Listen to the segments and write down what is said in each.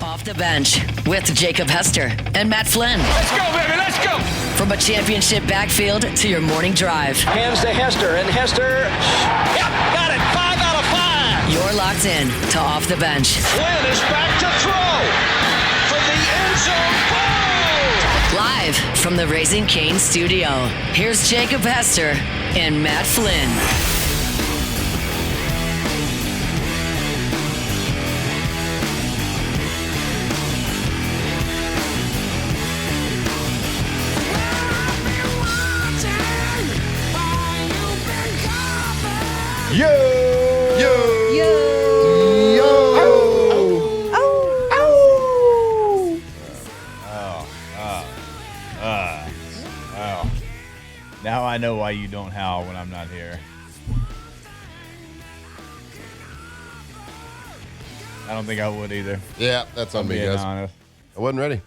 Off the Bench with Jacob Hester and Matt Flynn. Let's go, baby, let's go! From a championship backfield to your morning drive. Hands to Hester, and Hester, yep, got it, 5 out of 5. You're locked in to Off the Bench. Flynn is back to throw from the end zone. Ball! Live from the Raising Cane studio, here's Jacob Hester and Matt Flynn. Yo! Yo! Yo! Yo! Oh! Oh. Now I know why you don't howl when I'm not here. I don't think I would either. Yeah, that's on me, Being guys. honest. I wasn't ready.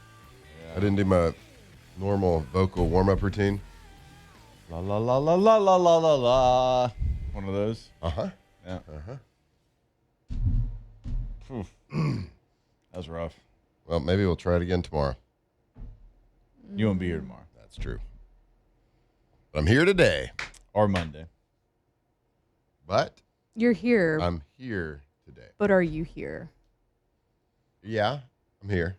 I didn't do my normal vocal warm-up routine. La la la la la la la la la. One of those. Uh-huh. Yeah. Uh-huh. That was rough. Well, maybe we'll try it again tomorrow. You won't be here tomorrow. That's true. But I'm here today. Or Monday. But You're here, I'm here today. but are you here? Yeah, I'm here.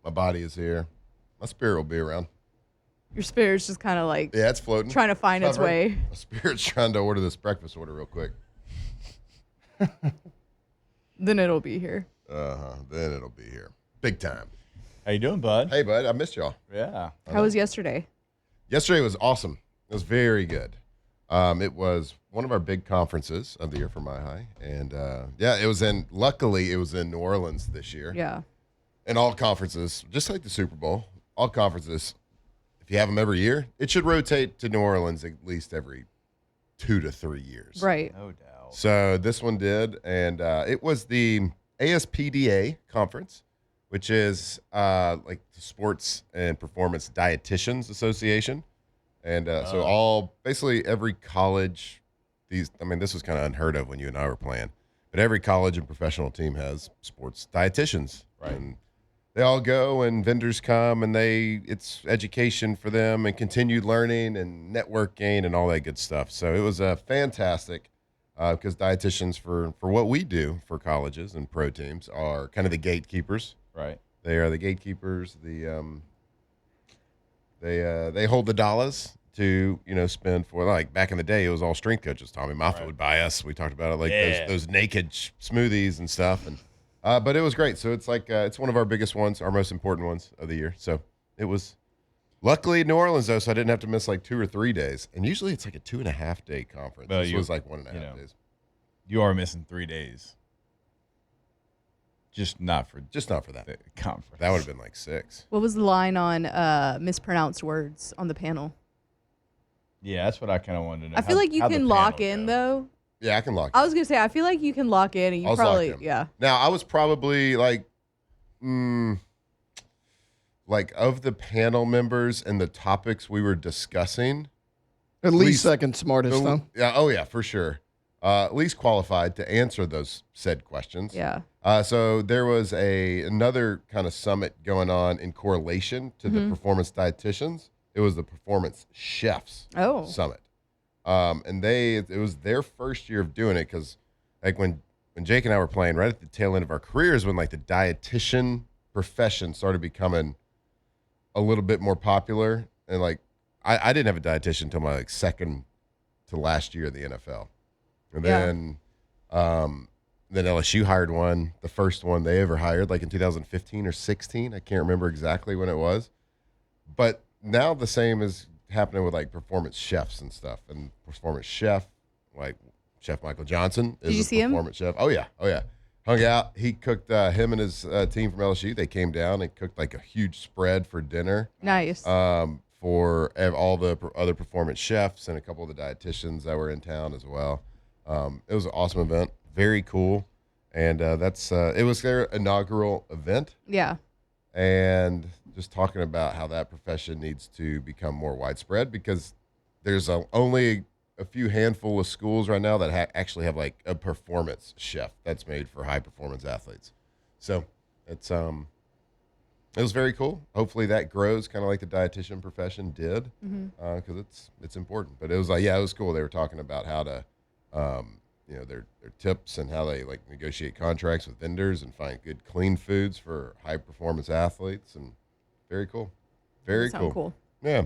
My body is here. My spirit will be around. Your spirit's just kind of like Yeah, it's floating. trying to find its Hovering. way. My spirit's trying to order this breakfast order real quick. Then it'll be here. Uh-huh. Then it'll be here. Big time. How you doing, bud? Hey, bud, I missed y'all. Yeah. How was yesterday? Yesterday was awesome. It was very good. It was one of our big conferences of the year for my high. And, luckily, it was in New Orleans this year. Yeah. And all conferences, just like the Super Bowl, all conferences, if you have them every year, it should rotate to New Orleans at least every 2 to 3 years. Right. No doubt. So this one did, and it was the ASPDA conference, which is like the Sports and Performance Dietitians Association. And so basically every college, this was kind of unheard of when you and I were playing, but every college and professional team has sports dietitians. Right. And they all go and vendors come and it's education for them and continued learning and networking and all that good stuff. So it was fantastic because dietitians for what we do for colleges and pro teams are kind of the gatekeepers. Right. They are the gatekeepers. They hold the dollars to spend for, like, back in the day it was all strength coaches. Tommy Moffitt would buy us. We talked about it, like those naked smoothies and stuff, and but it was great. So it's like it's one of our biggest ones, our most important ones of the year. So it was luckily New Orleans though, so I didn't have to miss like 2 or 3 days. And usually it's like a 2.5 day conference. Well, this was like 1.5 days. You are missing 3 days. Just not for that. the conference. That would have been like 6. What was the line on mispronounced words on the panel? Yeah, that's what I kind of wanted to know. I feel like you How'd the can lock panel in, go? though. Yeah, I can lock. I was going to say, I feel like you can lock in, and I you was probably, locked in. yeah. Now I was probably like of the panel members and the topics we were discussing. At least second smartest, though. Yeah. Oh, yeah, for sure. At least qualified to answer those said questions. Yeah. So there was another kind of summit going on in correlation to the performance dietitians. It was the performance chefs summit. And it was their first year of doing it because, like, when Jake and I were playing, right at the tail end of our careers, when like the dietitian profession started becoming a little bit more popular, and like I didn't have a dietitian until my like second to last year in the NFL, and then LSU hired one, the first one they ever hired, like in 2015 or 16. I can't remember exactly when it was, but now the same is happening with like performance chefs and stuff. And performance chef, like Chef Michael Johnson, is Did you a see him? performance chef. Oh yeah. Hung out. He cooked him and his team from LSU. They came down and cooked like a huge spread for dinner. Nice. For all the other performance chefs and a couple of the dietitians that were in town as well. It was an awesome event. Very cool. And it was their inaugural event. Yeah. And just talking about how that profession needs to become more widespread because there's only a few handful of schools right now that actually have like a performance chef that's made for high performance athletes. So it's it was very cool. Hopefully that grows, kind of like the dietitian profession did, because it's important. But it was like, yeah, it was cool. They were talking about how to, their tips and how they like negotiate contracts with vendors and find good, clean foods for high performance athletes, and very cool. Very cool. Yeah.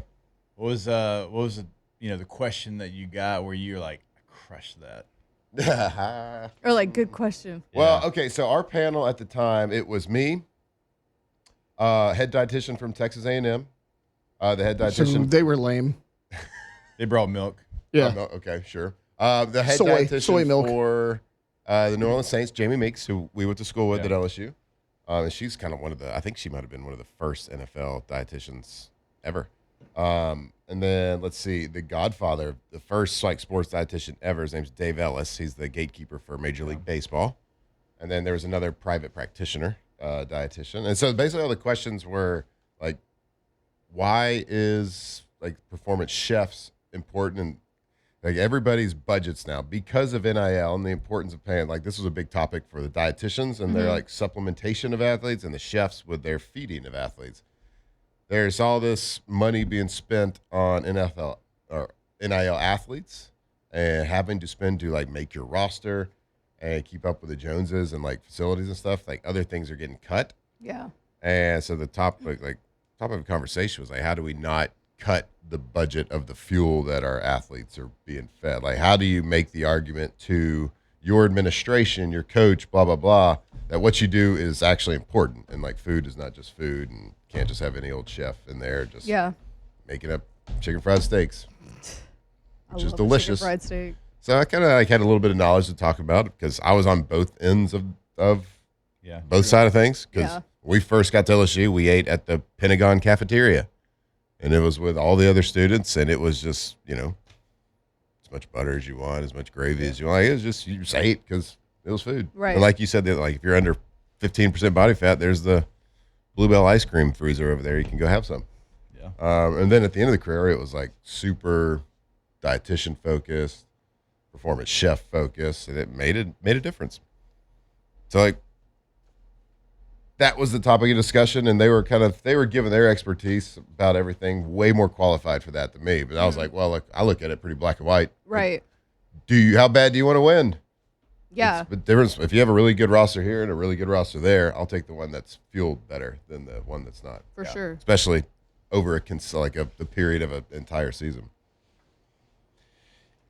What was the the question that you got where you were like, I crushed that? Or like, good question. Well, okay, so our panel at the time, it was me, head dietitian from Texas A&M, the head dietitian. So they were lame. They brought milk. Yeah. Okay, sure. The head dietitian soy milk. for the New Orleans Saints, Jamie Meeks, who we went to school with at LSU. And she's kind of I think she might have been one of the first NFL dietitians ever. And then let's see, the godfather, the first like sports dietitian ever. His name's Dave Ellis. He's the gatekeeper for Major League Baseball. And then there was another private practitioner, dietitian. And so basically all the questions were like, why is like performance chefs important? And like everybody's budgets now because of NIL and the importance of paying. Like this was a big topic for the dietitians and their like supplementation of athletes, and the chefs with their feeding of athletes. There's all this money being spent on NFL or NIL athletes and having to spend to like make your roster and keep up with the Joneses and like facilities and stuff. Like other things are getting cut. Yeah. And so the topic of conversation was like, how do we not cut the budget of the fuel that our athletes are being fed? Like, how do you make the argument to your administration, your coach, blah, blah, blah, that what you do is actually important, and like food is not just food, and can't just have any old chef in there just making up chicken fried steaks, which is delicious. Chicken fried steak. So I kind of like had a little bit of knowledge to talk about because I was on both ends of both side of things. Because we first got to LSU, we ate at the Pentagon cafeteria, and it was with all the other students, and it was just as much butter as you want, as much gravy as you want. It was just you just ate because it was food. Right. And like you said, like if you're under 15% body fat, there's the Bluebell ice cream freezer over there. You can go have some. Yeah. And then at the end of the career, it was like super dietitian focused, performance chef focused, and it made a difference. So like that was the topic of discussion, and they were giving their expertise about everything, way more qualified for that than me. But I was like, well, look, I look at it pretty black and white. Right. How bad do you want to win? Yeah. It's the difference. If you have a really good roster here and a really good roster there, I'll take the one that's fueled better than the one that's not. For sure. Especially over the period of an entire season.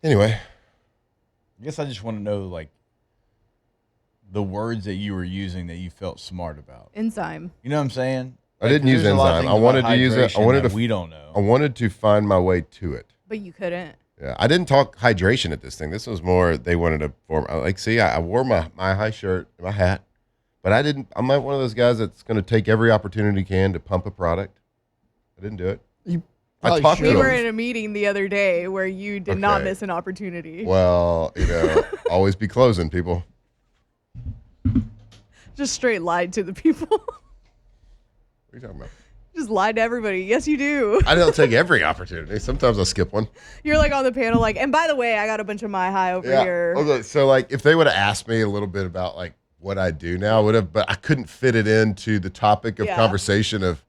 Anyway. I guess I just want to know, like, the words that you were using that you felt smart about. Enzyme. You know what I'm saying? I didn't use enzyme. I wanted to use it. We don't know. I wanted to find my way to it. But you couldn't. Yeah, I didn't talk hydration at this thing. This was more they wanted to form. Like, see, I wore my high shirt, my hat, but I didn't. I'm not one of those guys that's going to take every opportunity he can to pump a product. I didn't do it. We were in a meeting the other day where you did not miss an opportunity. Well, always be closing, people. Just straight lied to the people. What are you talking about? Just lied to everybody. Yes, you do. I don't take every opportunity. Sometimes I'll skip one. You're like on the panel, like, and by the way, I got a bunch of my high over here. Okay, so like, if they would have asked me a little bit about like what I do now, I would have, but I couldn't fit it into the topic of conversation of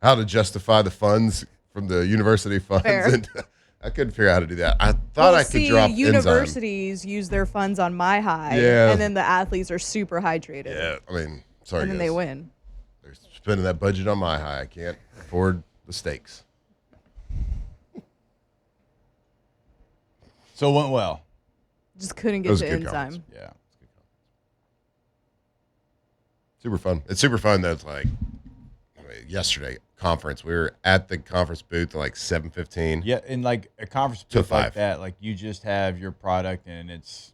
how to justify the funds from the university funds. And I couldn't figure out how to do that. I thought I could drop universities use their funds on my high, and then the athletes are super hydrated. Yeah, I mean, sorry, and then they win. They're spending that budget on my high. I can't afford the steaks. So it went well. Just couldn't get the enzyme. Conference. Yeah. Super fun. It's super fun that it's like yesterday conference. We were at the conference booth at like 7:15. Yeah, in like a conference booth like that, like you just have your product and it's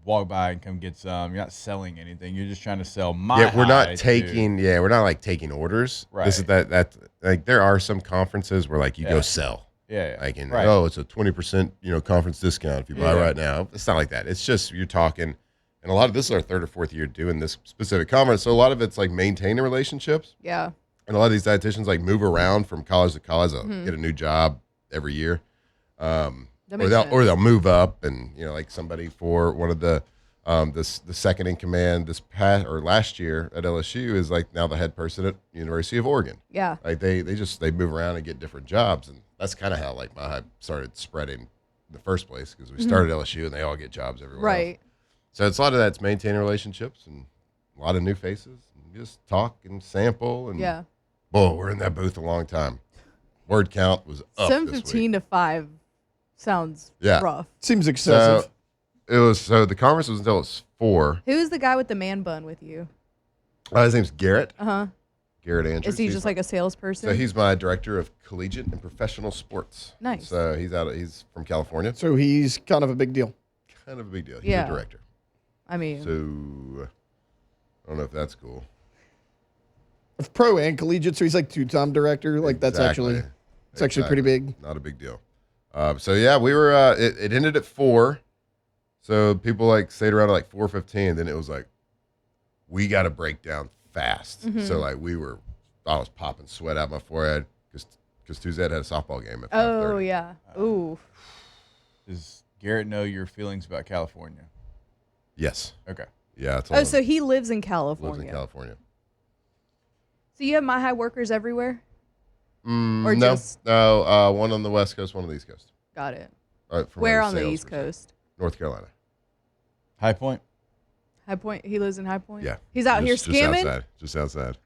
walk by and come get some. You're not selling anything. You're just trying to sell my. Yeah, we're not taking. Yeah, we're not like taking orders. Right. This is that like there are some conferences where like you go sell. Yeah. Like it's a 20% conference discount if you buy right now. It's not like that. It's just you're talking. And a lot of this is our third or fourth year doing this specific conference. So a lot of it's like maintaining relationships. Yeah. And a lot of these dietitians like move around from college to college, get a new job every year. or they'll move up, and like somebody for one of the second in command last year at LSU is like now the head person at University of Oregon. Yeah, like they move around and get different jobs, and that's kind of how like my hype started spreading in the first place, because we started LSU and they all get jobs everywhere. Right. Else. So it's a lot of that's maintaining relationships and a lot of new faces, and just talk and sample, and boy, we're in that booth a long time. Word count was up. 7:15 to 5 sounds rough. Seems excessive. So the conference was until it's 4. Who's the guy with the man bun with you? His name's Garrett. Garrett Andrews. Is he just like a salesperson? So he's my director of collegiate and professional sports. Nice. So he's from California. So he's kind of a big deal. He's a director. I mean, so I don't know if that's cool. Of pro and collegiate, so he's like 2-time director. Like that's actually pretty big. Not a big deal. So yeah, we were. It ended at 4. So people like stayed around at like 4:15. Then it was like, we got to break down fast. So like I was popping sweat out my forehead because Tuesday had a softball game at 5:30. Oh yeah. Ooh. Does Garrett know your feelings about California? Yes. Okay. Yeah. So he lives in California. So you have My High workers everywhere? Or no. just... No. One on the West Coast, one on the East Coast. Got it. Where on the East Coast? North Carolina. High Point? High Point? He lives in High Point? Yeah. He's out here scamming? Just outside.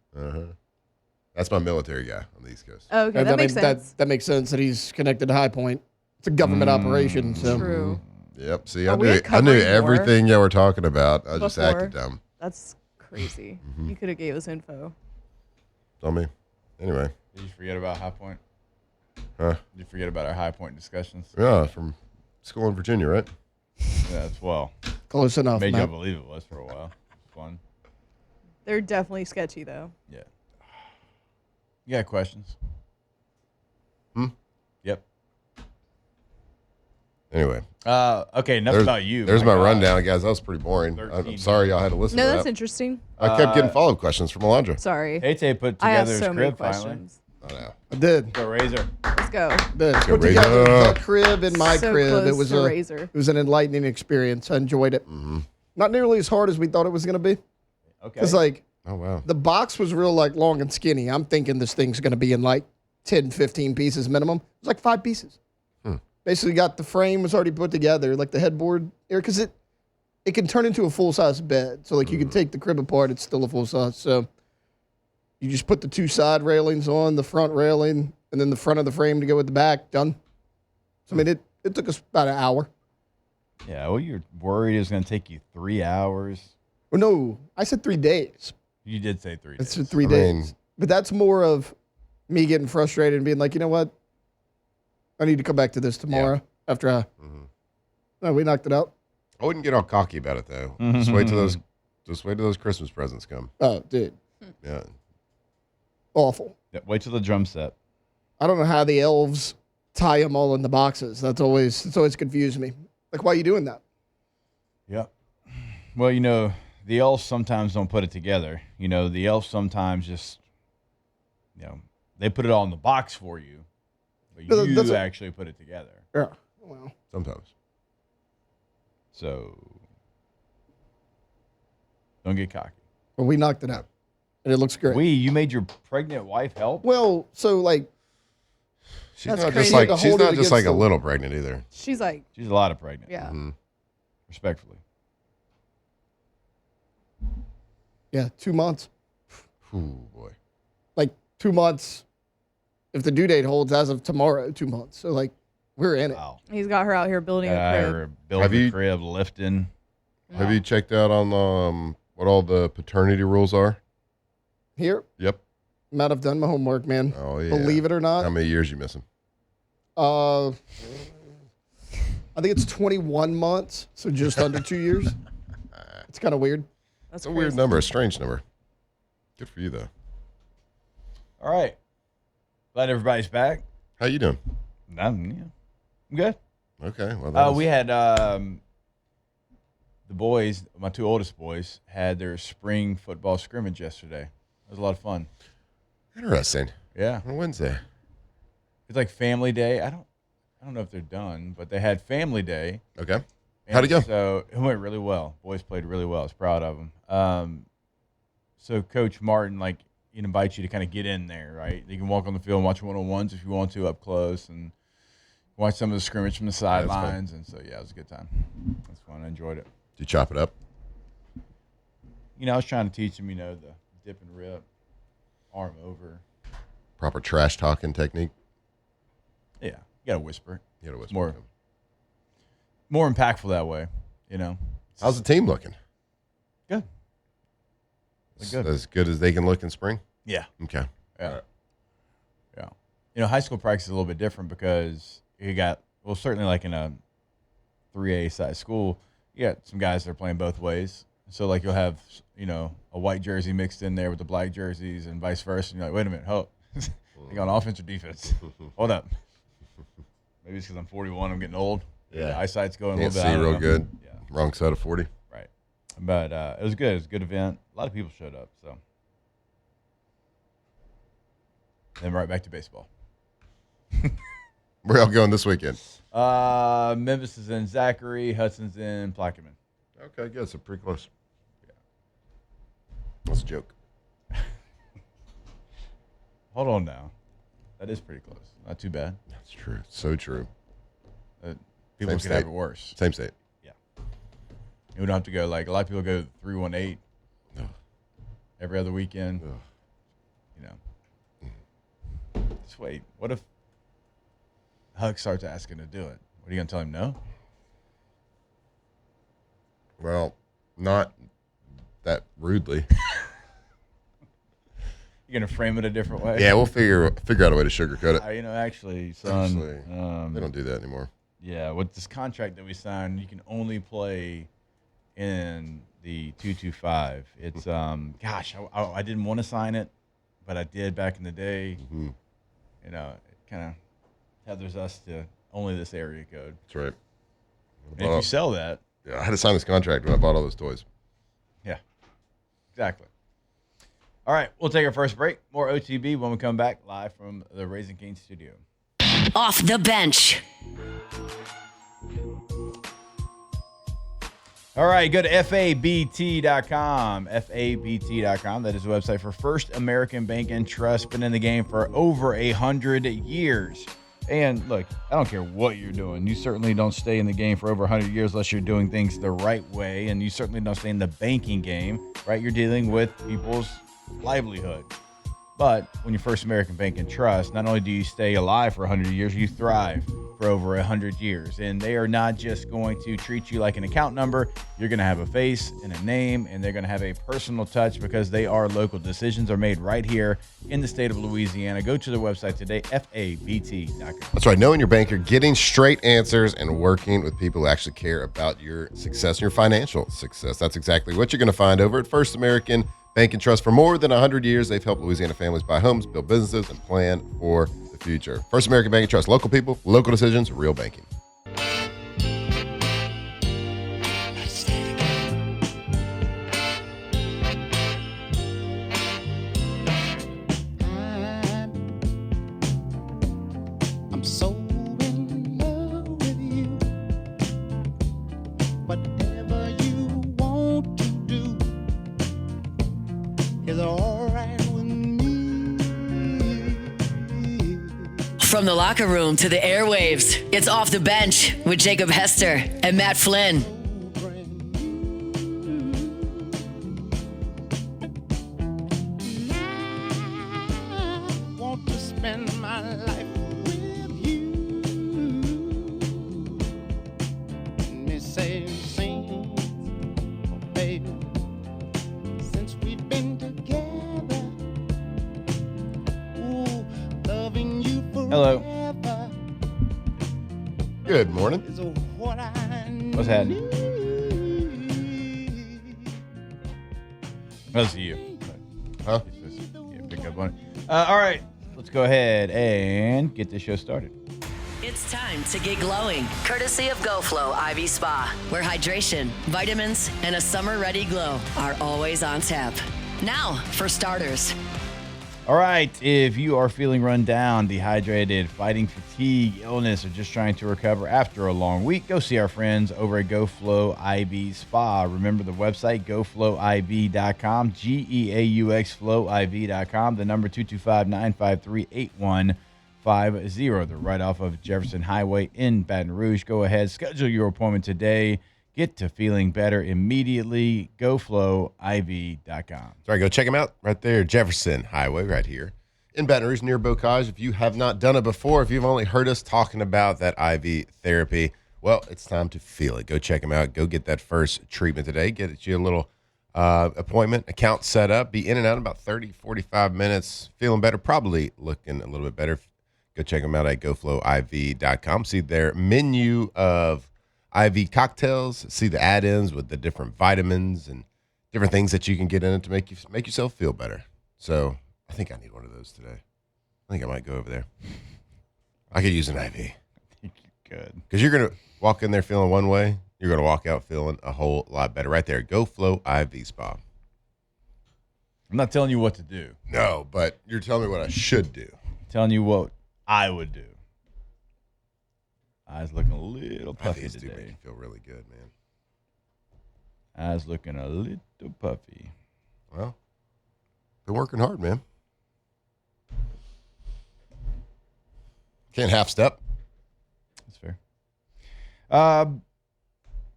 That's my military guy on the East Coast. Oh, okay, that makes sense. That makes sense that he's connected to High Point. It's a government operation. So. True. Yep. See, I knew everything y'all were talking about. I just acted dumb. That's crazy. You could have gave us info. Tell me. Anyway. Did you forget about High Point? Huh? Did you forget about our High Point discussions? Yeah, from school in Virginia, right? Yeah, that's well. Close enough. Made you believe it was for a while. It's fun. They're definitely sketchy, though. Yeah. You got questions? Yep. Anyway. Okay, enough about you. There's my rundown, guys. That was pretty boring. I'm sorry y'all had to listen to that. No, that's interesting. I kept getting follow-up questions from Alondra. Sorry. Tate put I together have so his many crib questions. finally. I did. Go Razor. Let's go. Put together the crib in my crib. It was Razor. It was an enlightening experience. I enjoyed it. Not nearly as hard as we thought it was going to be. Okay. Because oh wow, the box was real long and skinny. I'm thinking this thing's going to be in 10, 15 pieces minimum. It was 5 pieces. Basically got the frame was already put together, the headboard area, because it can turn into a full-size bed. So you can take the crib apart, it's still a full size. So you just put the 2 side railings on, the front railing, and then the front of the frame to go with the back. Done. So I mean, it took us about an hour. Yeah, well, you're worried it was going to take you 3 hours. Well, no, I said 3 days. You did say 3 days. It's 3 days. But that's more of me getting frustrated and being like, you know what? I need to come back to this tomorrow after I. No, we knocked it out. I wouldn't get all cocky about it though. Just wait till those Christmas presents come. Oh, dude. Yeah. Awful. Yeah, wait till the drum set. I don't know how the elves tie them all in the boxes. It's always confused me. Why are you doing that? Yep. Well, the elves sometimes don't put it together. The elves sometimes just, they put it all in the box for you. But you actually put it together. Yeah. Well, sometimes. So don't get cocky. Well, we knocked it out, and it looks great. You made your pregnant wife help? Well, so she's not just a little pregnant either. She's a lot of pregnant. Yeah. Respectfully. Yeah, 2 months. Ooh, boy. 2 months. If the due date holds as of tomorrow, 2 months. So we're in it. Wow. He's got her out here building a crib. Building a crib, lifting. Have you checked out on what all the paternity rules are? Here? Yep. Matt, I've done my homework, man. Oh yeah. Believe it or not. How many years you missing? I think it's 21 months, so just under 2 years. It's kind of weird. That's a weird number, a strange number. Good for you though. All right. Glad everybody's back. How you doing? I'm good. Okay. Well, we had the boys, my 2 oldest boys, had their spring football scrimmage yesterday. It was a lot of fun. Interesting. Yeah. On Wednesday. It's like family day. I I don't know if they're done, but they had family day. Okay. How'd it go? So it went really well. Boys played really well. I was proud of them. So Coach Martin, like, he invites you to kind of get in there, right? You can walk on the field and watch one-on-ones if you want to up close and watch some of the scrimmage from the sidelines. And so, yeah, it was a good time. That's fun. I enjoyed it. Did you chop it up? You know, I was trying to teach them, you know, the dip and rip, arm over. Proper trash talking technique? Yeah. You got to whisper. You got to whisper. More impactful that way, you know. How's the team looking? Good. Good. As good as they can look in spring? Yeah. Okay. Yeah. Right. Yeah. You know, high school practice is a little bit different because you got, well, certainly like in a 3A size school, you got some guys that are playing both ways. So, like, you'll have, you know, a white jersey mixed in there with the black jerseys and vice versa. And you're like, wait a minute, hold. You got offense or defense? Hold up. Maybe it's because I'm 41, I'm getting old. Yeah. The eyesight's going Can't a little bit. see real good. Yeah. Wrong side of 40. Right. But it was good. It was a good event. A lot of people showed up. So then right back to baseball. Where y'all going this weekend? Memphis is in Zachary. Hudson's in Plaquemine. Okay, good. So pretty close. Yeah. That's a joke. Hold on now. That is pretty close. Not too bad. That's true. So true. People Same could have state. it worse. Same state. Yeah. We don't have to go, like, a lot of people go 318 Ugh. every other weekend. Ugh. You know. Just wait. What if Huck starts asking to do it? What are you going to tell him no? Well, not that rudely. You're going to frame it a different way? Yeah, we'll figure out a way to sugarcoat it. You know, actually, son. They don't do that anymore. Yeah, with this contract that we signed, you can only play in the 225. It's gosh, I didn't want to sign it, but I did back in the day. Mm-hmm. You know, it kind of tethers us to only this area code. That's right. And if you sell that, yeah, I had to sign this contract when I bought all those toys. yeah, exactly. All right, we'll take our first break. More OTB when we come back live from the Raising Cane's studio. Off the bench. All right, go to FABT.com. FABT.com. That is the website for First American Bank and Trust. Been in the game for over 100 years. And look, I don't care what you're doing. You certainly don't stay in the game for over 100 years unless you're doing things the right way. And you certainly don't stay in the banking game, right? You're dealing with people's livelihood. But when you're First American Bank and Trust, not only do you stay alive for 100 years, you thrive for over 100 years. And they are not just going to treat you like an account number. You're going to have a face and a name, and they're going to have a personal touch because they are local. Decisions are made right here in the state of Louisiana. Go to their website today, FABT.com. That's right. Knowing your banker, getting straight answers, and working with people who actually care about your success and your financial success. That's exactly what you're going to find over at First American Bank and Trust. For more than 100 years, they've helped Louisiana families buy homes, build businesses, and plan for the future. First American Bank and Trust. Local people, local decisions, real banking. I'm so in love with you. Whatever you want to do is all right with me. From the locker room to the airwaves, it's Off the Bench with Jacob Hester and Matt Flynn. I want to spend my life with you. Me say, sing, oh baby, since we've been together. Ooh, loving you forever. Hello. Good morning. Is what I need. What's happening? That's you. Huh? Yeah, pick up on it. All right, let's go ahead and get this show started. It's time to get glowing, courtesy of GoFlow IV Spa, where hydration, vitamins, and a summer-ready glow are always on tap. Now, for starters. All right, if you are feeling run down, dehydrated, fighting fatigue, illness, or just trying to recover after a long week, go see our friends over at GoFlow IV Spa. Remember the website, goflowiv.com, GEAUX flowiv.com, the number 225-953-8150. They're right off of Jefferson Highway in Baton Rouge. Go ahead, schedule your appointment today. Get to feeling better immediately. GoFlowIV.com. That's right. Go check them out right there. Jefferson Highway right here in Baton Rouge near Bocage. If you have not done it before, if you've only heard us talking about that IV therapy, well, it's time to feel it. Go check them out. Go get that first treatment today. Get you a little appointment, account set up. Be in and out in about 30, 45 minutes. Feeling better, probably looking a little bit better. Go check them out at GoFlowIV.com. See their menu of IV cocktails, see the add-ins with the different vitamins and different things that you can get in it to make yourself feel better. So I think I need one of those today. I think I might go over there. I could use an IV. I think you could. Because you're going to walk in there feeling one way, you're going to walk out feeling a whole lot better. Right there, GoFlow IV Spa. I'm not telling you what to do. No, but you're telling me what I should do. I'm telling you what I would do. Eyes looking a little puffy These do today. make you feel really good, man. Eyes looking a little puffy. Well, been working hard, man. Can't half step. That's fair.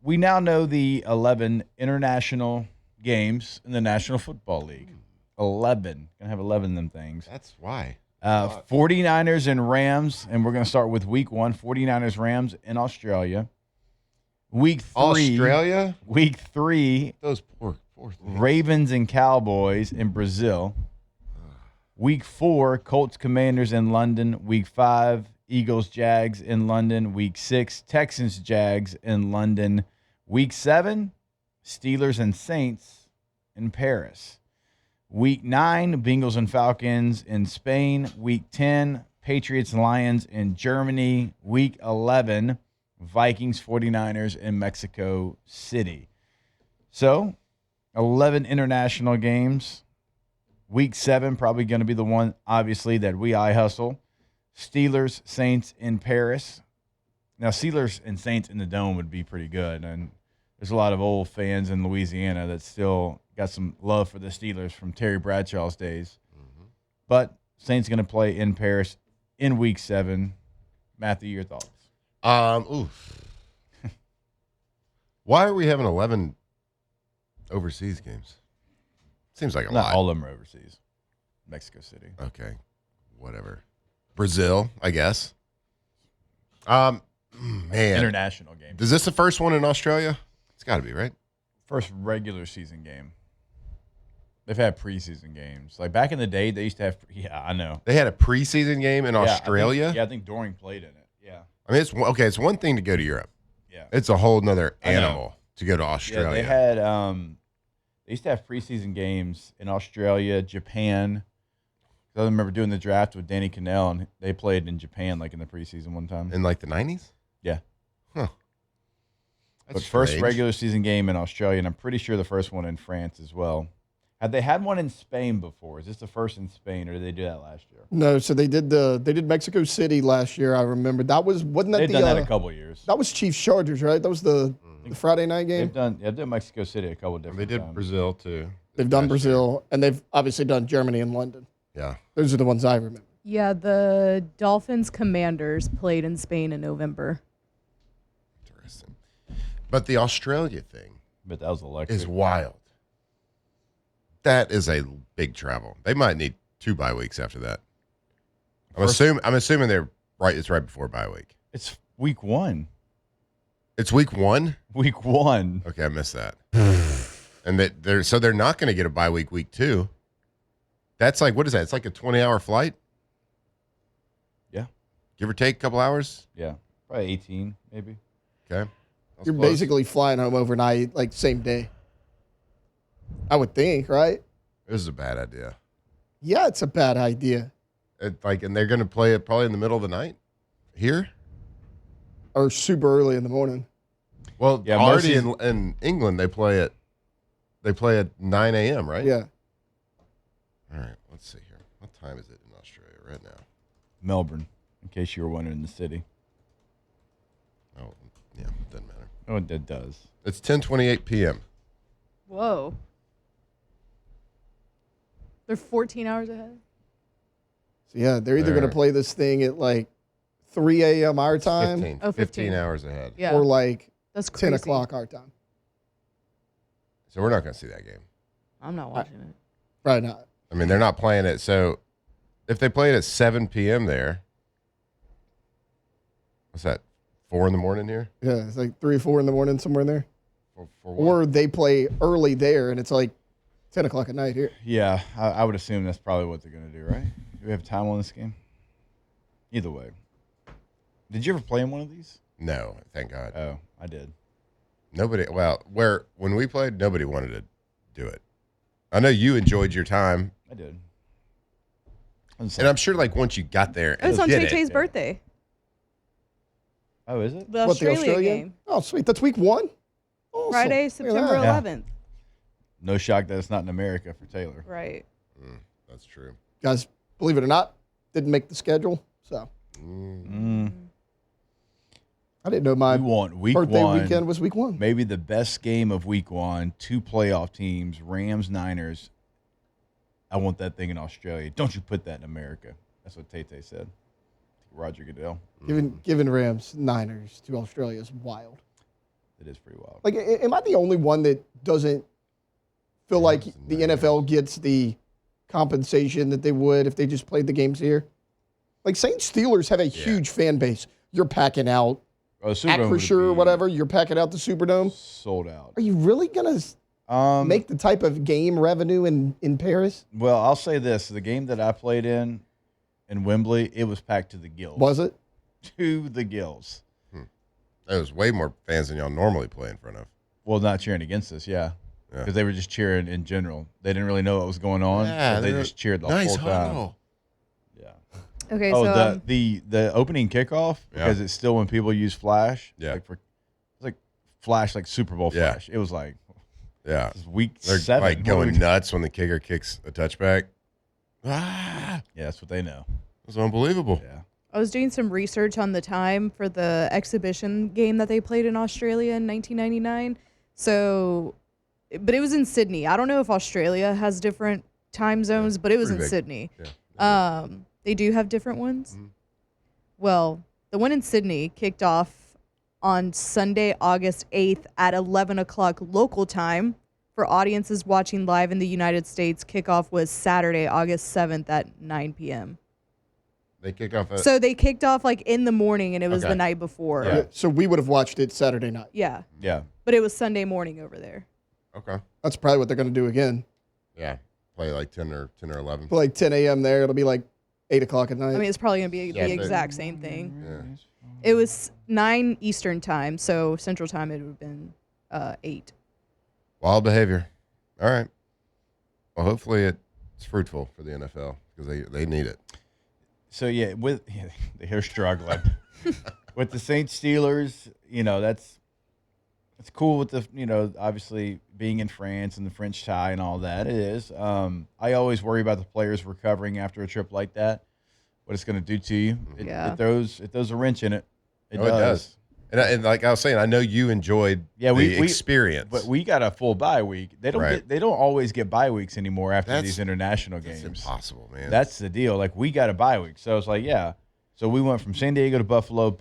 We now know the 11 international games in the National Football League. 11. Gonna have 11 of them things. That's why. 49ers and Rams, and we're going to start with week 1. 49ers, Rams in Australia. Week 3. Australia? Week 3. Those poor things. Ravens and Cowboys in Brazil. Week 4, Colts, Commanders in London. Week 5, Eagles, Jags in London. Week 6, Texans, Jags in London. Week 7, Steelers and Saints in Paris. Week 9, Bengals and Falcons in Spain. Week 10, Patriots and Lions in Germany. Week 11, Vikings, 49ers in Mexico City. So, 11 international games. Week 7, probably going to be the one, obviously, that we eye hustle. Steelers, Saints in Paris. Now, Steelers and Saints in the Dome would be pretty good. And there's a lot of old fans in Louisiana that still got some love for the Steelers from Terry Bradshaw's days. Mm-hmm. But Saints going to play in Paris in Week 7. Matthew, your thoughts? Why are we having 11 overseas games? Seems like a lot. Not all of them are overseas. Mexico City. Okay, whatever. Brazil, I guess. Man, International game. Is this the first one in Australia? It's got to be, right? First regular season game. They've had preseason games. Like back in the day, they used to have. Yeah, I know. They had a preseason game in Australia. I think Doring played in it. Yeah. I mean, it's one thing to go to Europe. Yeah. It's a whole nother animal to go to Australia. Yeah, they had. They used to have preseason games in Australia, Japan. I remember doing the draft with Danny Cannell, and they played in Japan, like in the preseason one time. In like the 90s? Yeah. Huh. But first regular season game in Australia, and I'm pretty sure the first one in France as well. Had they had one in Spain before? Is this the first in Spain, or did they do that last year? No, so they did Mexico City last year. I remember wasn't that They've done that a couple years. That was Chiefs Chargers, right? That was the Friday night game. They've done Mexico City a couple different. They did times. Brazil too. They've done Brazil, and they've obviously done Germany and London. Yeah, those are the ones I remember. Yeah, the Dolphins Commanders played in Spain in November. Interesting. But the Australia thing, but that was electric, is wild. That is a big travel. They might need 2 bye weeks after that. I'm assuming they're right. It's right before bye week. It's week 1. It's week 1. Week 1. Okay, I missed that. And they're not going to get a bye week 2. That's like, what is that? It's like a 20-hour flight. Yeah, give or take a couple hours. Yeah, probably 18 maybe. Okay, you're basically flying home overnight, like same day. I would think, right? This is a bad idea. Yeah, it's a bad idea. And they're going to play it probably in the middle of the night here? Or super early in the morning. Well, yeah, already in England, they play at 9 a.m., right? Yeah. All right, let's see here. What time is it in Australia right now? Melbourne, in case you were wondering the city. Oh, yeah, doesn't matter. Oh, it does. It's 10:28 p.m. Whoa. They're 14 hours ahead. So yeah, they're either going to play this thing at like 3 a.m. our time 15 hours ahead. Yeah. or like That's crazy. 10 o'clock our time. So we're not going to see that game. I'm not watching it. Right now. I mean, they're not playing it. So if they play it at 7 p.m. there, what's that, 4 in the morning here? Yeah, it's like 3 or 4 in the morning, somewhere in there. For Or they play early there, and it's like 10 o'clock at night here. Yeah, I would assume that's probably what they're going to do, right? Do we have time on this game? Either way. Did you ever play in one of these? No, thank God. Oh, I did. When we played, nobody wanted to do it. I know you enjoyed your time. I did. And I'm sure, like, once you got there, It was and on did Tay-Tay's it, birthday. Oh, is it? The Australia game. Oh, sweet. That's week 1? Awesome. Friday, Look at September that. 11th. No shock that it's not in America for Taylor. Right. That's true. Guys, believe it or not, didn't make the schedule. So I didn't know my We want week birthday one. weekend was week 1. Maybe the best game of week 1, 2 playoff teams, Rams, Niners. I want that thing in Australia. Don't you put that in America. That's what Tay-Tay said. Roger Goodell. Giving Rams Niners to Australia is wild. It is pretty wild. Like, am I the only one that doesn't feel like the NFL gets the compensation that they would if they just played the games here? Like, Saints Steelers have a huge fan base. You're packing out Acrisure or whatever. You're packing out the Superdome. Sold out. Are you really going to make the type of game revenue in Paris? Well, I'll say this. The game that I played in Wembley, it was packed to the gills. Was it? To the gills. There was way more fans than y'all normally play in front of. Well, not cheering against us, yeah. Because they were just cheering in general. They didn't really know what was going on. Yeah, but they just cheered the whole time. Yeah. Okay, Oh, so the opening kickoff, because it's still when people use Flash. Yeah. It's like Flash, like Super Bowl Yeah. Flash. It was like Yeah. week They're 7. like going nuts when the kicker kicks a touchback. Ah, Yeah, that's what they know. it was unbelievable. Yeah. I was doing some research on the time for the exhibition game that they played in Australia in 1999. So, but it was in Sydney. I don't know if Australia has different time zones, but it was in pretty big. Sydney. Yeah. They do have different ones. Well, the one in Sydney kicked off on Sunday, August 8th at 11 o'clock local time. For audiences watching live in the United States, kickoff was Saturday, August 7th at 9 p.m. They kick off at So they kicked off like in the morning, and it was Okay. the night before. Yeah. So we would have watched it Saturday night. Yeah. Yeah. But it was Sunday morning over there. Okay. That's probably what they're going to do again. Yeah. Play like 10 or 11. For like 10 a.m. there, it'll be like 8 o'clock at night. I mean, it's probably going to be Yeah, the but- exact same thing. Yeah. It was 9 Eastern time, so Central time it would have been 8. Wild behavior. All right. Well, hopefully it's fruitful for the NFL because they need it. So they're struggling with the Saints Steelers. You know, it's cool with the obviously being in France and the French tie and all that. It is. I always worry about the players recovering after a trip like that. What it's going to do to you. Yeah. It throws a wrench in it. It Oh, does. it does. And like I was saying, I know you enjoyed the experience. But we got a full bye week. They don't always get bye weeks anymore after these international games. That's impossible, man. That's the deal. Like, we got a bye week. So it's like, yeah. So we went from San Diego to Buffalo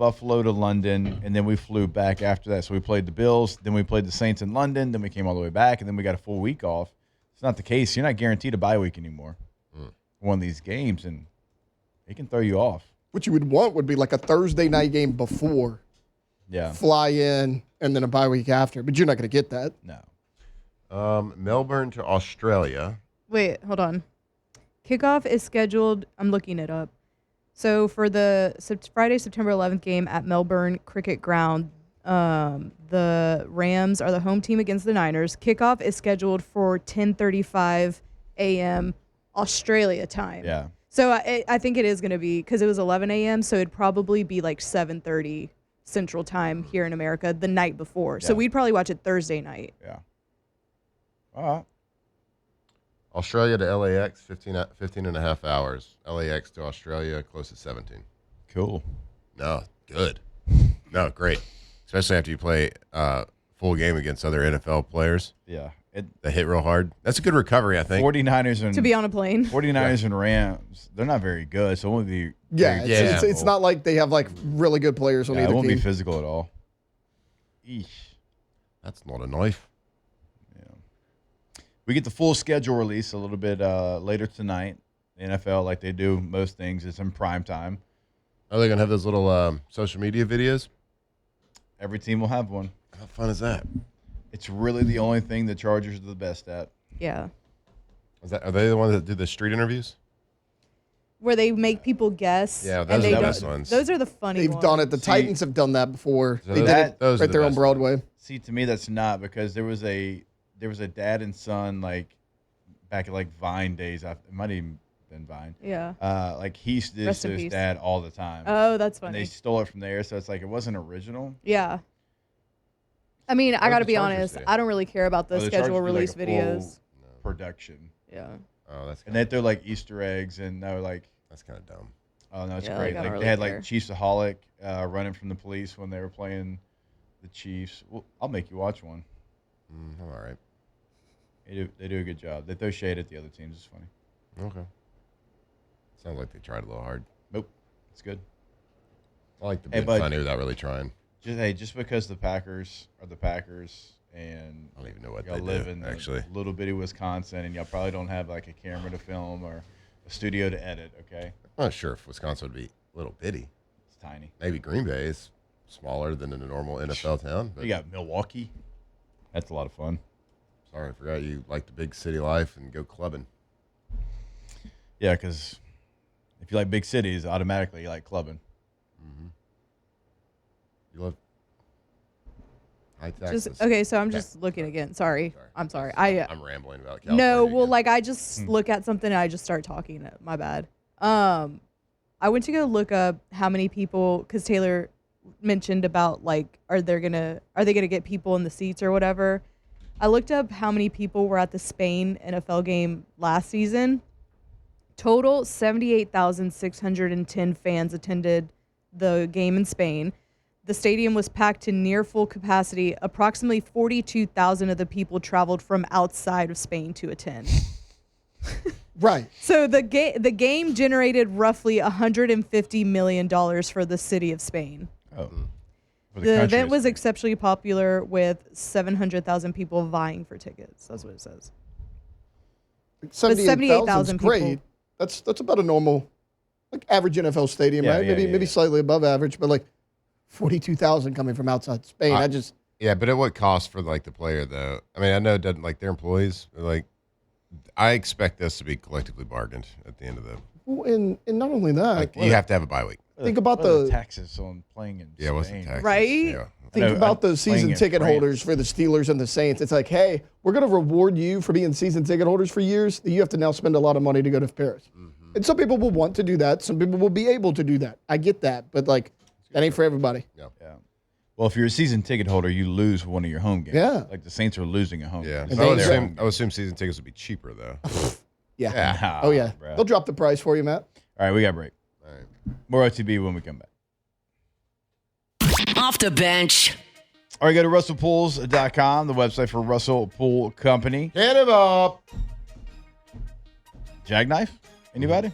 to London, and then we flew back after that. So we played the Bills, then we played the Saints in London, then we came all the way back, and then we got a full week off. It's not the case. You're not guaranteed a bye week anymore. One of these games, and it can throw you off. what you would want would be like a Thursday night game before, Yeah. fly in, and then a bye week after. But you're not going to get that. No. Melbourne to Australia. Wait, hold on. Kickoff is scheduled. I'm looking it up. So for the Friday, September 11th game at Melbourne Cricket Ground, the Rams are the home team against the Niners. Kickoff is scheduled for 10:35 a.m. Australia time. Yeah. So I think it is going to be, because it was 11 a.m., so it'd probably be like 7:30 Central time here in America the night before. So Yeah. we'd probably watch it Thursday night. Yeah. All right. Australia to LAX, 15 and a half hours. LAX to Australia, close to 17. Cool. No, good. No, great. Especially after you play full game against other NFL players Yeah. that hit real hard. That's a good recovery, I think. 49ers and To be on a plane. 49ers and Rams, they're not very good, so it won't be Yeah, very it's not like they have like really good players on yeah, it either won't team. be physical at all. Eesh. That's not a knife. We get the full schedule release a little bit later tonight. The NFL, like they do most things, is in prime time. Are they going to have those little social media videos? Every team will have one. How fun is that? It's really the only thing the Chargers are the best at. Yeah. Are they the ones that do the street interviews? Where they make people guess. Yeah, and those they are the don't- best ones. Those are the funny They've ones. done it. The Titans have done that before. So They did that- it those are right the there on best Broadway. See, to me, that's not because there was a dad and son like back at like Vine days. It might even been Vine. Yeah. Like he used to do this Rest to in his peace. dad all the time. Oh, that's and funny. they stole it from there, so it's like it wasn't original. Yeah. I mean, I What got to did the be Chargers honest. do? I don't really care about the Oh, the Chargers schedule do, like, release a full videos. production, Yeah. Oh, that's and they throw like Easter eggs, and they're like, kind of dumb. oh no, it's Yeah, great. like, I Like don't they really had care. like Chiefsaholic running from the police when they were playing the Chiefs. Well, I'll make you watch one. I'm all right. They do a good job. They throw shade at the other teams. It's funny. Okay. Sounds like they tried a little hard. Nope, it's good. I like the Hey, being bud. funny without really trying. Just because the Packers are the Packers, and I don't even know what y'all they live do, in actually. little bitty Wisconsin, and y'all probably don't have like a camera to film or a studio to edit. Okay, I'm not sure if Wisconsin would be a little bitty. it's tiny. Maybe Green Bay is smaller than in a normal NFL town. But You got Milwaukee. That's a lot of fun. sorry, I forgot you like the big city life and go clubbing. Yeah, because if you like big cities, automatically you like clubbing. You love high taxes. Just okay, so I'm just looking again. Sorry. I'm sorry. I'm rambling about California. No, well, again. like I just look at something and I just start talking. My bad. I went to go look up how many people, because Taylor mentioned about like, are they gonna get people in the seats or whatever. I looked up how many people were at the Spain NFL game last season. Total 78,610 fans attended the game in Spain. The stadium was packed to near full capacity. Approximately 42,000 of the people traveled from outside of Spain to attend. Right. So the game generated roughly $150 million for the city of Spain. Oh, for The country event was is- exceptionally popular with 700,000 people vying for tickets. That's what it says. 78,000 78,000 is great. people. That's about a normal, like average NFL stadium, Yeah, right? yeah, maybe yeah. slightly above average, but like 42,000 coming from outside Spain. Yeah, but at what cost for like the player though? I mean, I know it doesn't like their employees. Like, I expect this to be collectively bargained at the end of the. Well, and not only that, Like, you have to have a bye week. think about what are the- taxes on playing in Yeah, what's the Spain? taxes? Right? Yeah. think know, about I'm those playing season in ticket France. holders for the Steelers and the Saints. It's like, hey, we're going to reward you for being season ticket holders for years. That you have to now spend a lot of money to go to Paris. And some people will want to do that. Some people will be able to do that. I get that, but like that ain't for everybody. Yeah. Well, if you're a season ticket holder, you lose one of your home games. Yeah. Like the Saints are losing a home Yeah. game. So I would they- assume season tickets would be cheaper though. Yeah. Yeah. Oh yeah. Bro. They'll drop the price for you, Matt. All right, we got a break. All right. More OTB when we come back. Off the bench. All right, go to RussellPools.com, the website for Russell Pool Company. Hit him up. Jackknife? Anybody?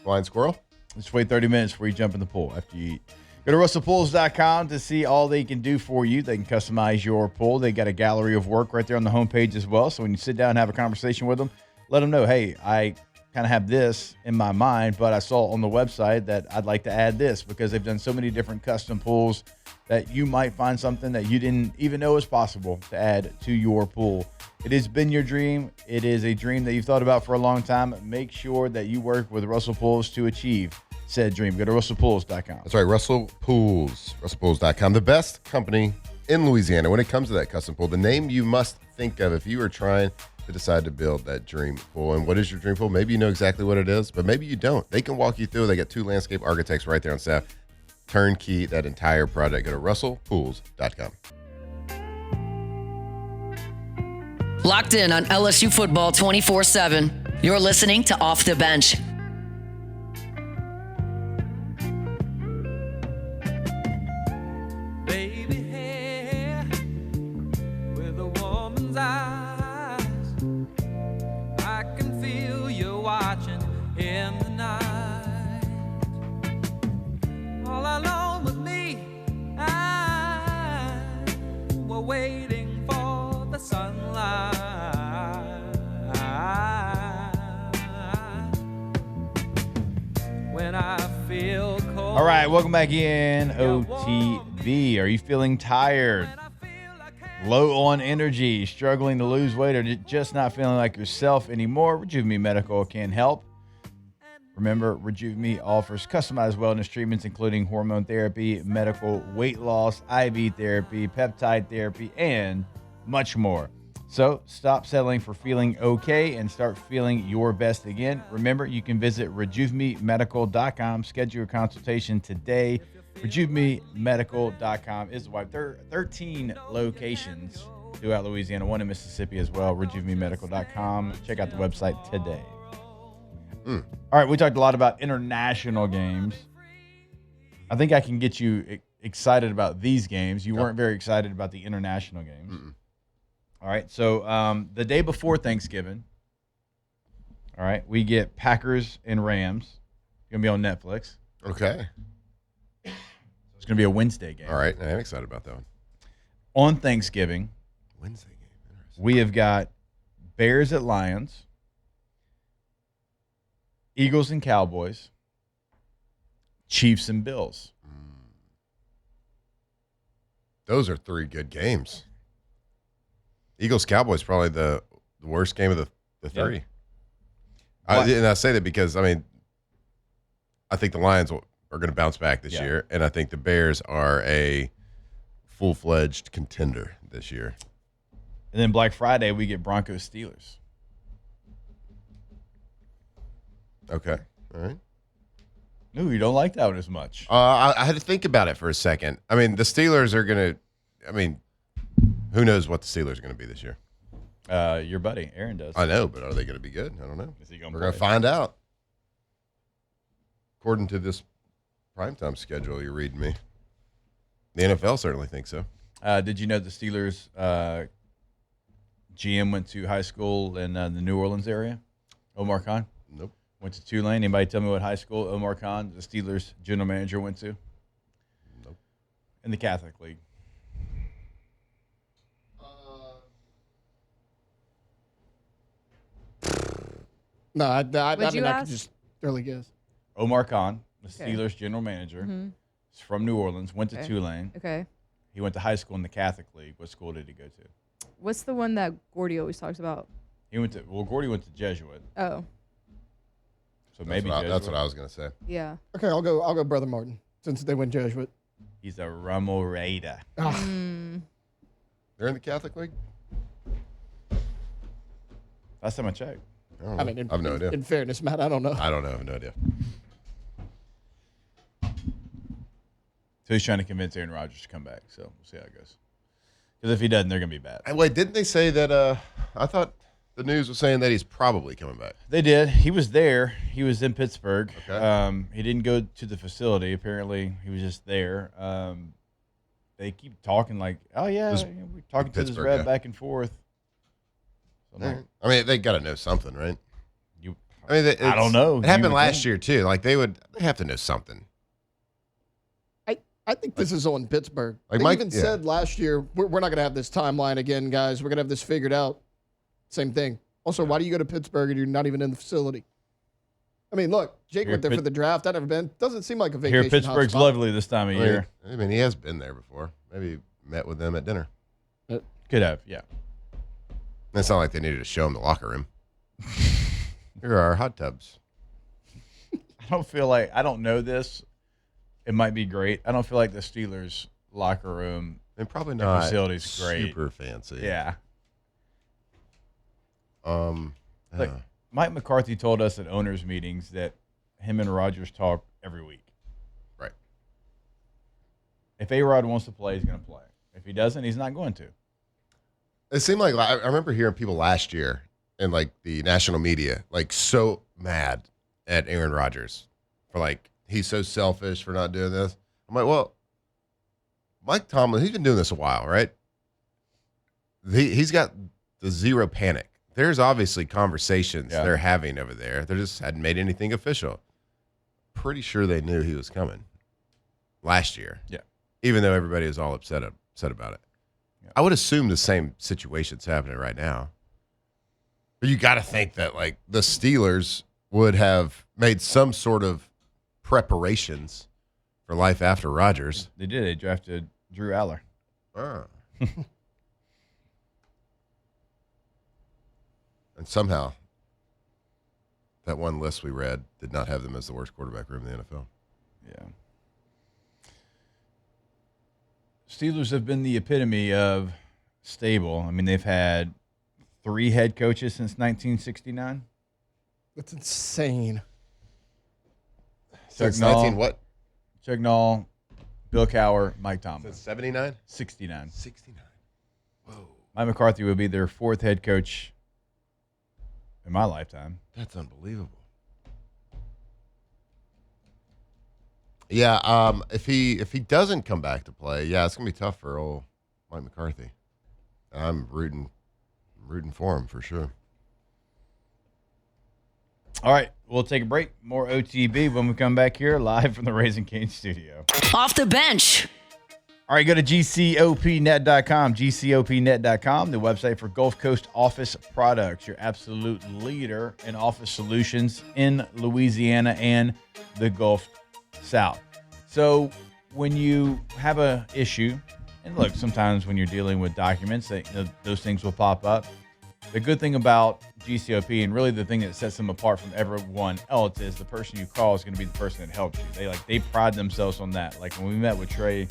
Blind squirrel. Just wait 30 minutes before you jump in the pool after you eat. Go to RussellPools.com to see all they can do for you. They can customize your pool. They got a gallery of work right there on the homepage as well. So when you sit down and have a conversation with them, let them know, hey, I kind of have this in my mind, but I saw on the website that I'd like to add this, because they've done so many different custom pools that you might find something that you didn't even know was possible to add to your pool. It has been your dream. It is a dream that you've thought about for a long time. Make sure that you work with Russell Pools to achieve said dream. Go to RussellPools.com. That's right, Russell Pools. RussellPools.com. The best company in Louisiana when it comes to that custom pool. The name you must think of if you are trying to decide to build that dream pool. And what is your dream pool? Maybe you know exactly what it is, but maybe you don't. They can walk you through. They got 2 landscape architects right there on staff. Turnkey that entire project. Go to RussellPools.com. Locked in on LSU football 24/7. You're listening to Off the Bench. Baby hair with a woman's eyes, I can feel you watching in the night. All alone with me, we're waiting for the sunlight. When I feel cold. All right, welcome back in, OTB. Are you feeling tired, low on energy, struggling to lose weight, or just not feeling like yourself anymore? Rejuve Me Medical can help. Remember, Rejuve Me offers customized wellness treatments, including hormone therapy, medical weight loss, IV therapy, peptide therapy, and much more. So stop settling for feeling okay and start feeling your best again. Remember, you can visit RejuveMeMedical.com. Schedule your consultation today. RejuveMeMedical.com is the web. There are 13 locations throughout Louisiana, one in Mississippi as well. RejuveMeMedical.com. Check out the website today. All right, we talked a lot about international games. I think I can get you excited about these games. You weren't very excited about the international games. All right, so the day before Thanksgiving, all right, we get Packers and Rams. It's going to be on Netflix. Okay. It's going to be a Wednesday game. All right. I am excited about that one. On Thanksgiving, Wednesday game. Interesting. we have got Bears at Lions, Eagles and Cowboys, Chiefs and Bills. Those are three good games. Eagles Cowboys probably the worst game of the three. And I say that because I think the Lions are going to bounce back this year, and I think the Bears are a full-fledged contender this year. And then Black Friday we get Broncos Steelers. Okay, all right. No, you don't like that one as much. I had to think about it for a second. I mean, the Steelers are going to. Who knows what the Steelers are going to be this year? Your buddy Aaron does. I know, but are they going to be good? I don't know. Is he going We're going to find out. According to this primetime schedule you're reading me, the NFL certainly thinks so. Did you know the Steelers GM went to high school in the New Orleans area? Omar Khan? Nope. Went to Tulane. Anybody tell me what high school Omar Khan, the Steelers general manager, went to? Nope. In the Catholic League. No, I Would you could ask? just barely guess. Omar Khan, the Okay. Steelers general manager, Mhm. is from New Orleans, went to Okay. Tulane. Okay. He went to high school in the Catholic League. What school did he go to? What's the one that Gordy always talks about? Gordy went to Jesuit. Oh, So maybe That's what I was going to say. yeah. Okay, I'll go Brother Martin since they went Jesuit. He's a Rummel Raider. Mm. They're in the Catholic League? Last time I checked. I don't know. I mean, I have no idea. In fairness, Matt, I don't know. I don't know. I have no idea. So he's trying to convince Aaron Rodgers to come back. So we'll see how it goes. Because if he doesn't, they're going to be bad. Wait, didn't they say that? I thought the news was saying that he's probably coming back. They did. He was there. He was in Pittsburgh. Okay. He didn't go to the facility. Apparently, he was just there. They keep talking like, oh, yeah, This- we're talking to this Pittsburgh rep guy. back and forth. So I'm All like, right. I mean, they got to know something, right? I don't know. It happened You would last think. year too. Like they have to know something. I think this is on Pittsburgh. Like They Mike- even yeah. said last year, we're not going to have this timeline again, guys. We're going to have this figured out. Same thing. Also, why do you go to Pittsburgh and you're not even in the facility? I mean, look, Jake Here, went there Pitt- for the draft. I've never been. Doesn't seem like a Here, vacation. Pittsburgh's hotspot. lovely this time of year. I mean, he has been there before. Maybe met with them at dinner. Could have, yeah. It's not like they needed to show him the locker room. Here are our hot tubs. I don't feel like, I don't know this. It might be great. I don't feel like the Steelers locker room And probably The not facility's great. super fancy. Yeah. Yeah. Mike McCarthy told us at owners' meetings that him and Rodgers talk every week. Right. If A-Rod wants to play, he's going to play. If he doesn't, he's not going to. It seemed like I remember hearing people last year in like the national media like so mad at Aaron Rodgers for like he's so selfish for not doing this. I'm like, well, Mike Tomlin, he's been doing this a while, right? He's got the zero panic. There's obviously conversations they're having over there. They just hadn't made anything official. Pretty sure they knew he was coming last year. Yeah. Even though everybody was all upset about it. Yeah. I would assume the same situation's happening right now. But you got to think that like the Steelers would have made some sort of preparations for life after Rodgers. They did. They drafted Drew Aller. Oh. And somehow, that one list we read did not have them as the worst quarterback room in the NFL. Yeah. Steelers have been the epitome of stable. I mean, they've had 3 head coaches since 1969. That's insane. Since 19 what? Chuck Noll, Bill Cowher, Mike Tomlin. Since 79? 69. 69. Whoa. Mike McCarthy would be their 4th head coach in my lifetime. That's unbelievable. Yeah, if he doesn't come back to play, it's gonna be tough for old Mike McCarthy. I'm rooting for him for sure. All right, we'll take a break. More OTB when we come back here live from the Raising Cane studio. Off the bench. All right, go to GCOPnet.com, GCOPnet.com, the website for Gulf Coast office products, your absolute leader in office solutions in Louisiana and the Gulf South. So when you have a issue, and look, sometimes when you're dealing with documents, those things will pop up. The good thing about GCOP, and really the thing that sets them apart from everyone else, is the person you call is going to be the person that helps you. They pride themselves on that. Like when we met with Trey,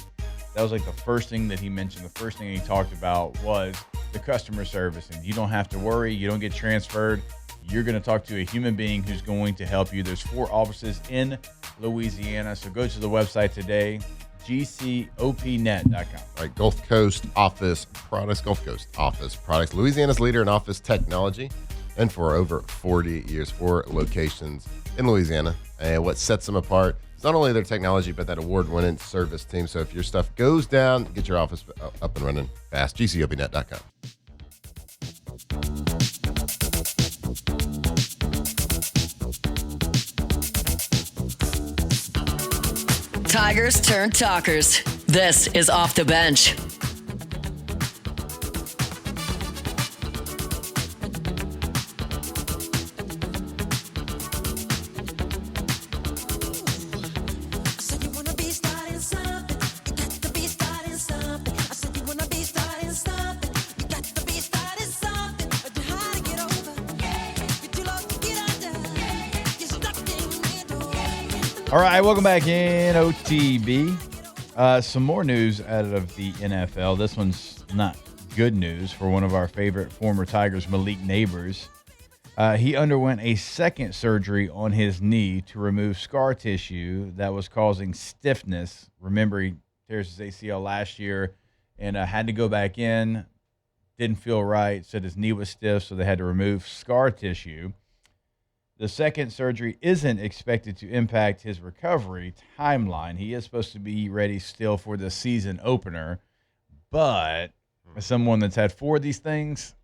that was like the first thing that he mentioned. The first thing he talked about was the customer service. And you don't have to worry. You don't get transferred. You're going to talk to a human being who's going to help you. There's 4 offices in Louisiana. So go to the website today, GCOPnet.com. All right, Gulf Coast Office Products, Gulf Coast Office Products, Louisiana's leader in office technology, and for over 40 years, 4 locations in Louisiana. And what sets them apart is not only their technology, but that award-winning service team. So if your stuff goes down, get your office up and running fast. GCOPnet.com. Tigers turn talkers. This is Off the Bench. All right, welcome back in OTB. Some more news out of the NFL. This one's not good news for one of our favorite former Tigers, Malik Neighbors. He underwent a second surgery on his knee to remove scar tissue that was causing stiffness. Remember, he tears his ACL last year and had to go back in. Didn't feel right, said his knee was stiff, so they had to remove scar tissue. The second surgery isn't expected to impact his recovery timeline. He is supposed to be ready still for the season opener. But as someone that's had 4 of these things,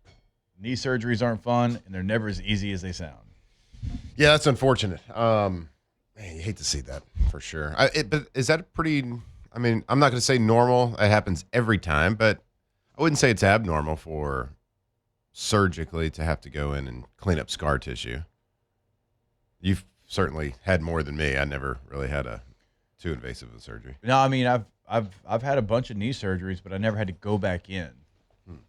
knee surgeries aren't fun, and they're never as easy as they sound. Yeah, that's unfortunate. Man, you hate to see that for sure. But is that a pretty, I mean, I'm not going to say normal. It happens every time, but I wouldn't say it's abnormal for surgically to have to go in and clean up scar tissue. You've certainly had more than me. I never really had a too invasive of surgery. No, I mean, I've had a bunch of knee surgeries, but I never had to go back in.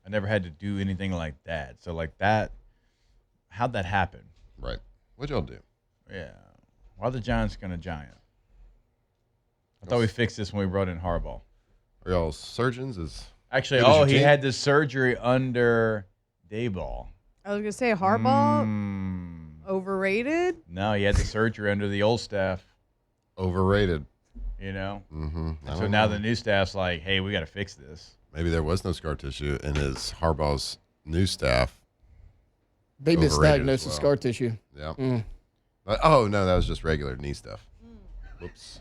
I never had to do anything like that. So like that, how'd that happen? Right. What'd y'all do? Yeah. Why are the Giants going to giant? I thought we fixed this when we brought in Harbaugh. Are y'all surgeons? Actually, he had this surgery under Dayball. I was going to say Harbaugh. Overrated? No, he had the surgery under the old staff. Overrated. You know? Mm-hmm. So now the new staff's like, hey, we got to fix this. Maybe there was no scar tissue in his Harbaugh's new staff. They misdiagnosed the scar tissue. Yeah. Oh, no, that was just regular knee stuff. Whoops.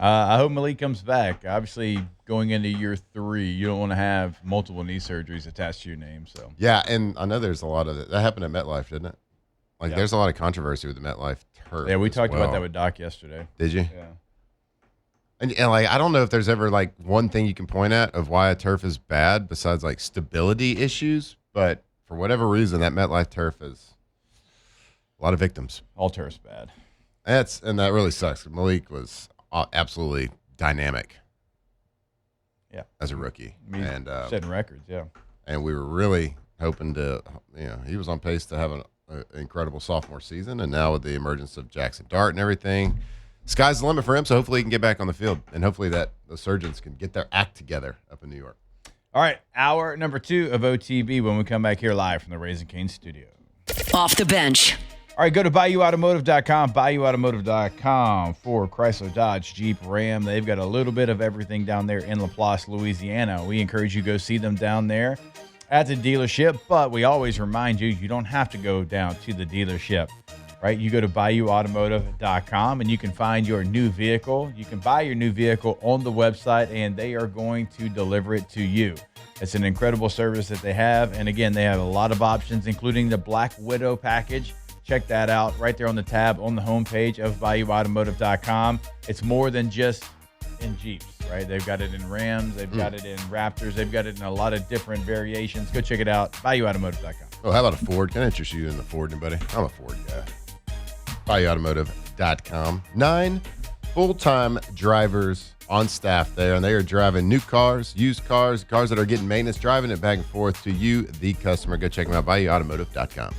I hope Malik comes back. Obviously, going into year 3, you don't want to have multiple knee surgeries attached to your name. So yeah, and I know there's a lot of it. That happened at MetLife, didn't it? Like, there's a lot of controversy with the MetLife turf. Yeah, we talked about that with Doc yesterday. Did you? Yeah. And like, I don't know if there's ever like one thing you can point at of why a turf is bad besides like stability issues, but for whatever reason, that MetLife turf is a lot of victims. All turf's bad. And that really sucks. Malik was absolutely dynamic. Yeah, as a rookie, and setting records. Yeah, and we were really hoping to, he was on pace to have an incredible sophomore season, and now with the emergence of Jackson Dart and everything, sky's the limit for him. So hopefully he can get back on the field, and hopefully that the surgeons can get their act together up in New York. All right, hour number 2 of OTB when we come back here live from the Raising Cane studio. Off the bench. All right, go to BayouAutomotive.com, BayouAutomotive.com for Chrysler, Dodge, Jeep, Ram. They've got a little bit of everything down there in Laplace, Louisiana. We encourage you to go see them down there at the dealership, but we always remind you, you don't have to go down to the dealership, right? You go to BayouAutomotive.com and you can find your new vehicle. You can buy your new vehicle on the website and they are going to deliver it to you. It's an incredible service that they have. And again, they have a lot of options, including the Black Widow package. Check that out right there on the tab on the homepage of BayouAutomotive.com. It's more than just in Jeeps, right? They've got it in Rams. They've got it in Raptors. They've got it in a lot of different variations. Go check it out, BayouAutomotive.com. Oh, how about a Ford? Can I interest you in the Ford, anybody? I'm a Ford guy. BayouAutomotive.com. 9 full-time drivers on staff there, and they are driving new cars, used cars, cars that are getting maintenance, driving it back and forth to you, the customer. Go check them out, BayouAutomotive.com.